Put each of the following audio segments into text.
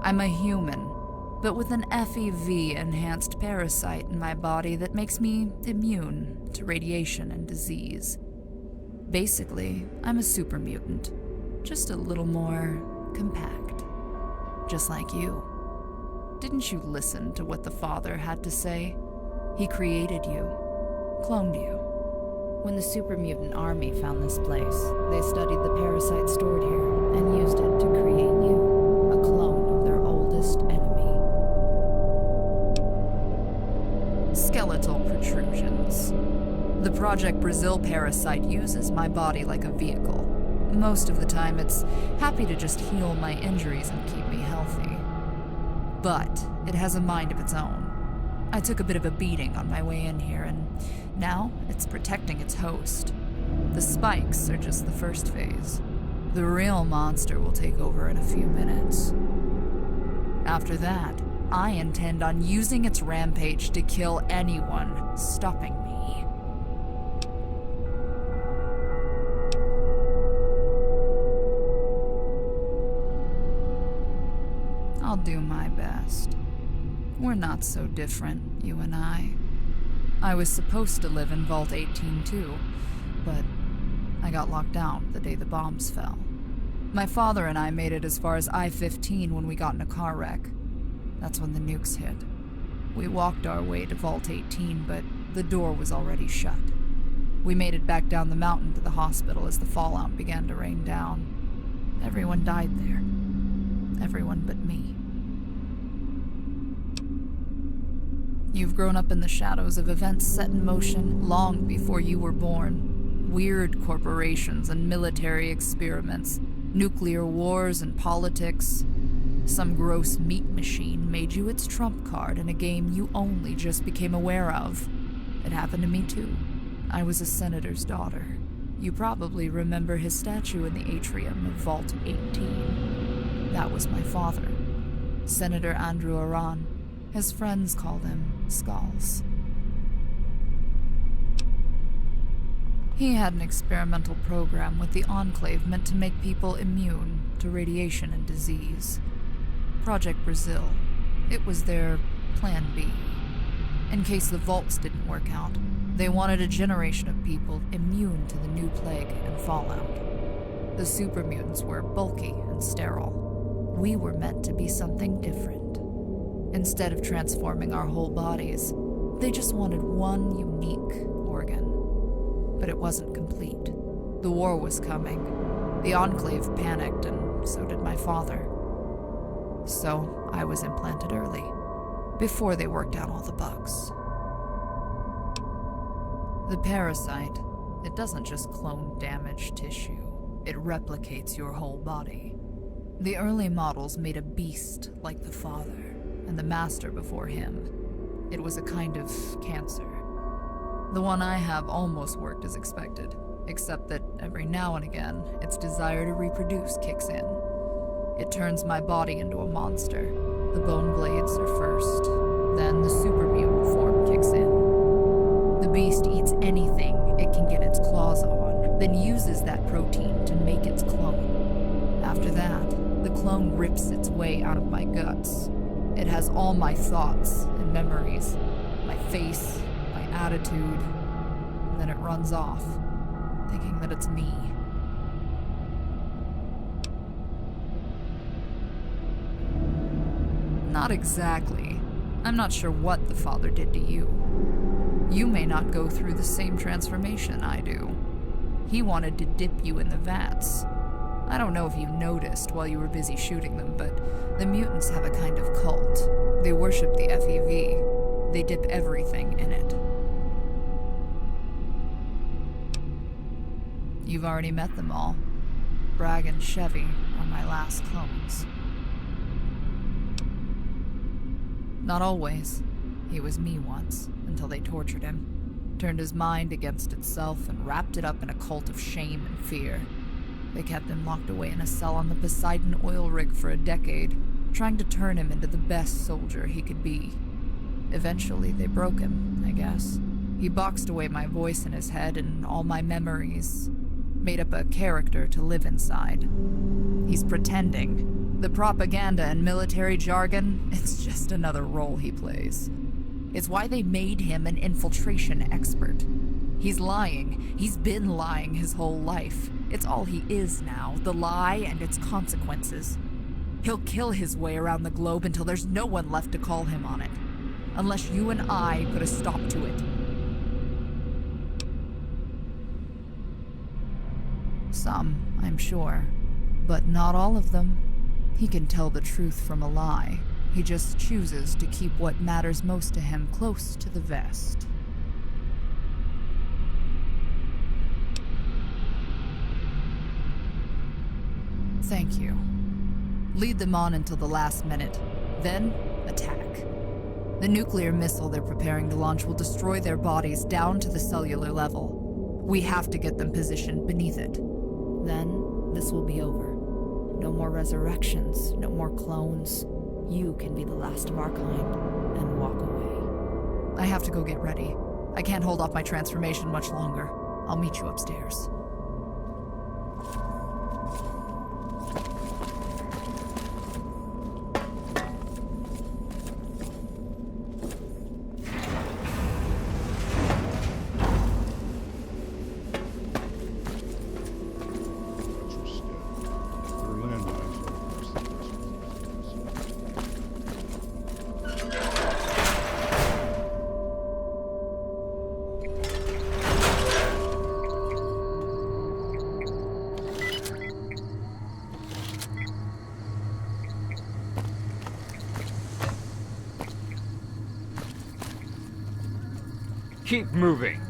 I'm a human, but with an FEV-enhanced parasite in my body that makes me immune to radiation and disease. Basically, I'm a super mutant, just a little more compact. Just like you. Didn't you listen to what the Father had to say? He created you, cloned you. When the super mutant army found this place, they studied the parasite stored here and used it to create you, a clone of their oldest enemy. Skeletal protrusions. The Project Brazil parasite uses my body like a vehicle. Most of the time, it's happy to just heal my injuries and keep me healthy. But it has a mind of its own. I took a bit of a beating on my way in here, and now it's protecting its host. The spikes are just the first phase. The real monster will take over in a few minutes. After that, I intend on using its rampage to kill anyone stopping me. I'll do my best. We're not so different, you and I. I was supposed to live in Vault 18 too, but I got locked down the day the bombs fell. My father and I made it as far as I-15 when we got in a car wreck. That's when the nukes hit. We walked our way to Vault 18, but the door was already shut. We made it back down the mountain to the hospital as the fallout began to rain down. Everyone died there. Everyone but me. You've grown up in the shadows of events set in motion long before you were born. Weird corporations and military experiments, nuclear wars and politics. Some gross meat machine made you its trump card in a game you only just became aware of. It happened to me too. I was a senator's daughter. You probably remember his statue in the atrium of Vault 18. That was my father, Senator Andrew Aran. His friends called him Skulls. He had an experimental program with the Enclave meant to make people immune to radiation and disease. Project Brazil. It was their Plan B. In case the vaults didn't work out, they wanted a generation of people immune to the new plague and fallout. The super mutants were bulky and sterile. We were meant to be something different. Instead of transforming our whole bodies, they just wanted one unique organ. But it wasn't complete. The war was coming. The Enclave panicked, and so did my father. So I was implanted early, before they worked out all the bugs. The parasite, it doesn't just clone damaged tissue. It replicates your whole body. The early models made a beast like the father, and the master before him. It was a kind of cancer. The one I have almost worked as expected, except that every now and again, its desire to reproduce kicks in. It turns my body into a monster. The bone blades are first, then the super mutant form kicks in. The beast eats anything it can get its claws on, then uses that protein to make its clone. After that, the clone rips its way out of my guts. It has all my thoughts and memories, my face, my attitude, and then it runs off, thinking that it's me. Not exactly. I'm not sure what the father did to you. You may not go through the same transformation I do. He wanted to dip you in the vats. I don't know if you noticed while you were busy shooting them, but the mutants have a kind of cult. They worship the FEV. They dip everything in it. You've already met them all. Bragg and Chevy are my last clones. Not always. He was me once, until they tortured him, turned his mind against itself, and wrapped it up in a cult of shame and fear. They kept him locked away in a cell on the Poseidon oil rig for a decade, trying to turn him into the best soldier he could be. Eventually, they broke him, I guess. He boxed away my voice in his head and all my memories. made up a character to live inside. He's pretending. The propaganda and military jargon, it's just another role he plays. It's why they made him an infiltration expert. He's lying. He's been lying his whole life. It's all he is now, the lie and its consequences. He'll kill his way around the globe until there's no one left to call him on it. Unless you and I put a stop to it. Some, I'm sure. But not all of them. He can tell the truth from a lie. He just chooses to keep what matters most to him close to the vest. Thank you. Lead them on until the last minute. Then, attack. The nuclear missile they're preparing to launch will destroy their bodies down to the cellular level. We have to get them positioned beneath it. Then, this will be over. No more resurrections, no more clones. You can be the last of our kind and walk away. I have to go get ready. I can't hold off my transformation much longer. I'll meet you upstairs. Keep moving.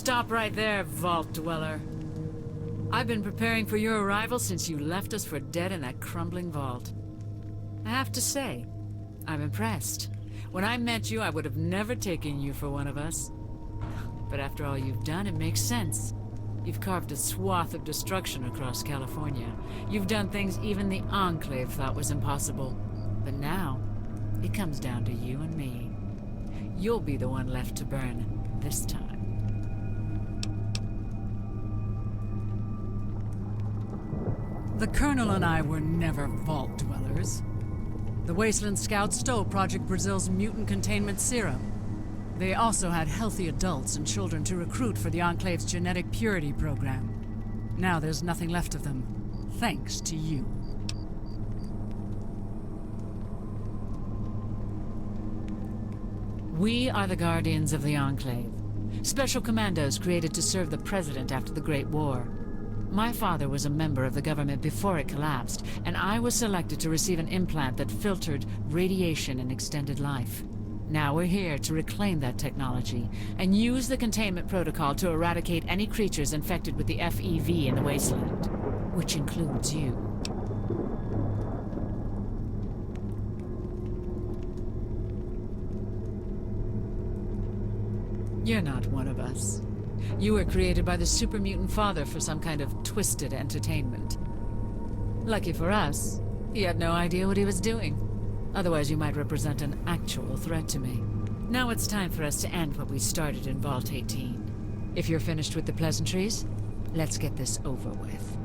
Stop right there, Vault Dweller. I've been preparing for your arrival since you left us for dead in that crumbling vault. I have to say, I'm impressed. When I met you, I would have never taken you for one of us. But after all you've done, it makes sense. You've carved a swath of destruction across California. You've done things even the Enclave thought was impossible. But now, it comes down to you and me. You'll be the one left to burn this time. The Colonel and I were never Vault Dwellers. The Wasteland Scouts stole Project Brazil's mutant containment serum. They also had healthy adults and children to recruit for the Enclave's genetic purity program. Now there's nothing left of them, thanks to you. We are the Guardians of the Enclave. Special commandos created to serve the President after the Great War. My father was a member of the government before it collapsed, and I was selected to receive an implant that filtered radiation and extended life. Now we're here to reclaim that technology and use the containment protocol to eradicate any creatures infected with the FEV in the wasteland, which includes you. You're not one of us. You were created by the super mutant father for some kind of twisted entertainment. Lucky for us, he had no idea what he was doing. Otherwise, you might represent an actual threat to me. Now it's time for us to end what we started in Vault 18. If you're finished with the pleasantries, let's get this over with.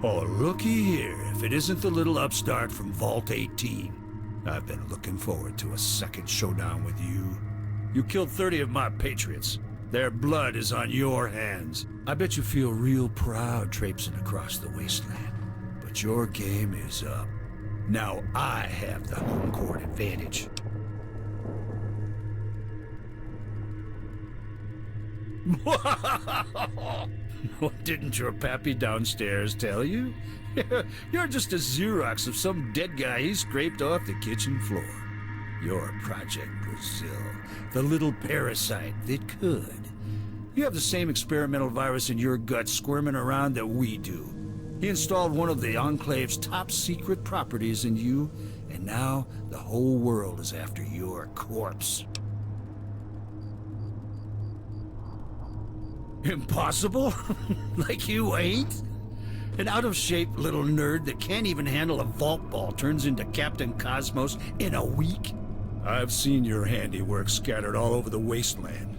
Oh, looky here, if it isn't the little upstart from Vault 18. I've been looking forward to a second showdown with you. You killed 30 of my patriots. Their blood is on your hands. I bet you feel real proud traipsing across the wasteland. But your game is up. Now I have the home court advantage. What didn't your pappy downstairs tell you? You're just a Xerox of some dead guy he scraped off the kitchen floor. You're Project Brazil, the little parasite that could. You have the same experimental virus in your gut squirming around that we do. He installed one of the Enclave's top secret properties in you, and now the whole world is after your corpse. Impossible? Like you ain't? An out-of-shape little nerd that can't even handle a vault ball turns into Captain Cosmos in a week? I've seen your handiwork scattered all over the wasteland.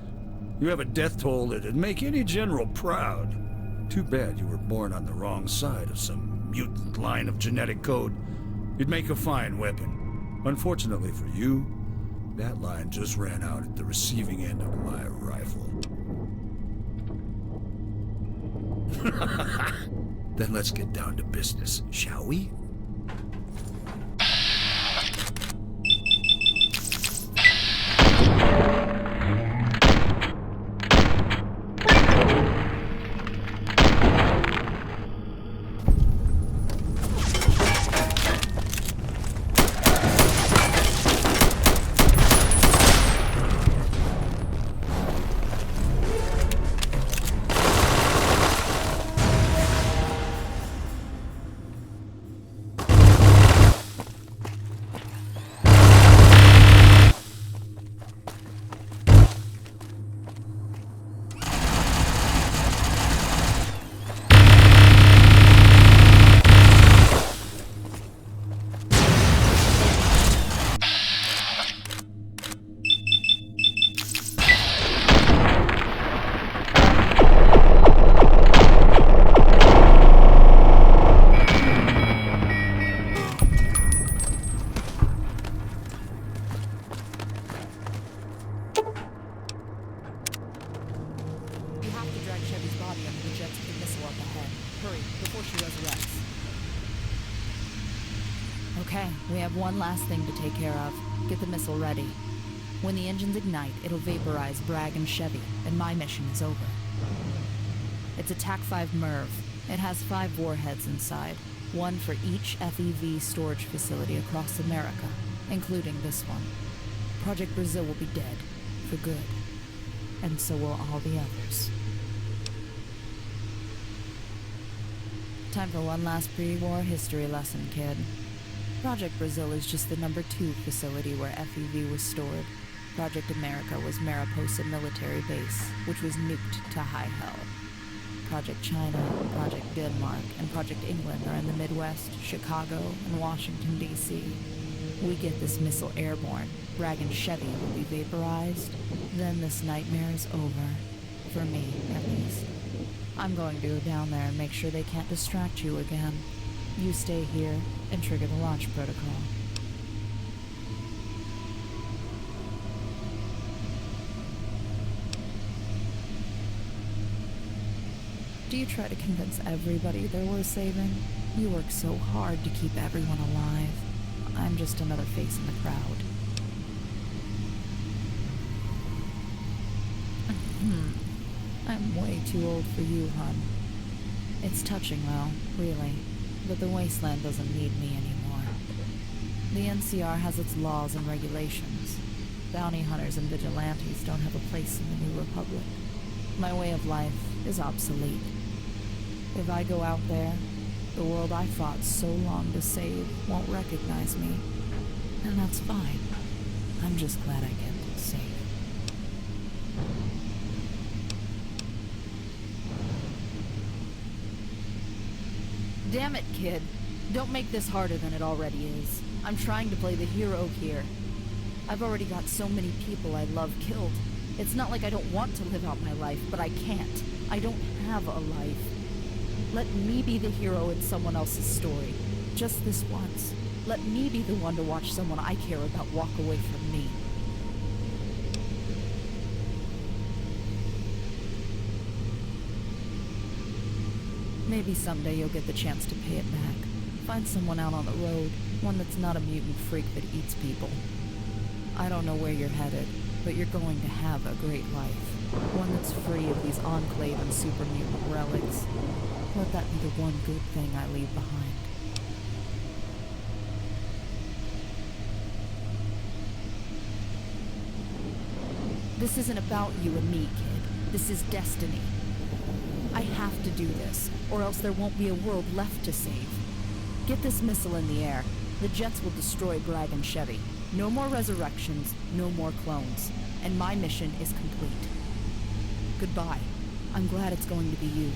You have a death toll that'd make any general proud. Too bad you were born on the wrong side of some mutant line of genetic code. You'd make a fine weapon. Unfortunately for you, that line just ran out at the receiving end of my rifle. Then let's get down to business, shall we? jets with the missile up ahead. Hurry, before she resurrects. Okay, we have one last thing to take care of. Get the missile ready. When the engines ignite, it'll vaporize Bragg and Chevy, and my mission is over. It's a TAC-5 MIRV. It has 5 warheads inside, one for each FEV storage facility across America, including this one. Project Brazil will be dead, for good. And so will all the others. Time for one last pre-war history lesson, kid. Project Brazil is just the number 2 facility where FEV was stored. Project America was Mariposa Military Base, which was nuked to high hell. Project China, Project Denmark, and Project England are in the Midwest, Chicago, and Washington, D.C. We get this missile airborne, Bragg and Chevy will be vaporized, then this nightmare is over. For me, at least. I'm going to go down there and make sure they can't distract you again. You stay here and trigger the launch protocol. Do you try to convince everybody they're worth saving? You work so hard to keep everyone alive. I'm just another face in the crowd. I'm way too old for you, hon. It's touching, though, really. But the wasteland doesn't need me anymore. The NCR has its laws and regulations. Bounty hunters and vigilantes don't have a place in the New Republic. My way of life is obsolete. If I go out there, the world I fought so long to save won't recognize me. And that's fine. I'm just glad I kept it safe. Damn it, kid. Don't make this harder than it already is. I'm trying to play the hero here. I've already got so many people I love killed. It's not like I don't want to live out my life, but I can't. I don't have a life. Let me be the hero in someone else's story. Just this once. Let me be the one to watch someone I care about walk away from me. Maybe someday you'll get the chance to pay it back. Find someone out on the road, one that's not a mutant freak that eats people. I don't know where you're headed, but you're going to have a great life. One that's free of these enclave and super mutant relics. Let that be the one good thing I leave behind. This isn't about you and me, kid. This is destiny. I have to do this, or else there won't be a world left to save. Get this missile in the air. The jets will destroy Bragg and Chevy. No more resurrections, no more clones. And my mission is complete. Goodbye. I'm glad it's going to be you.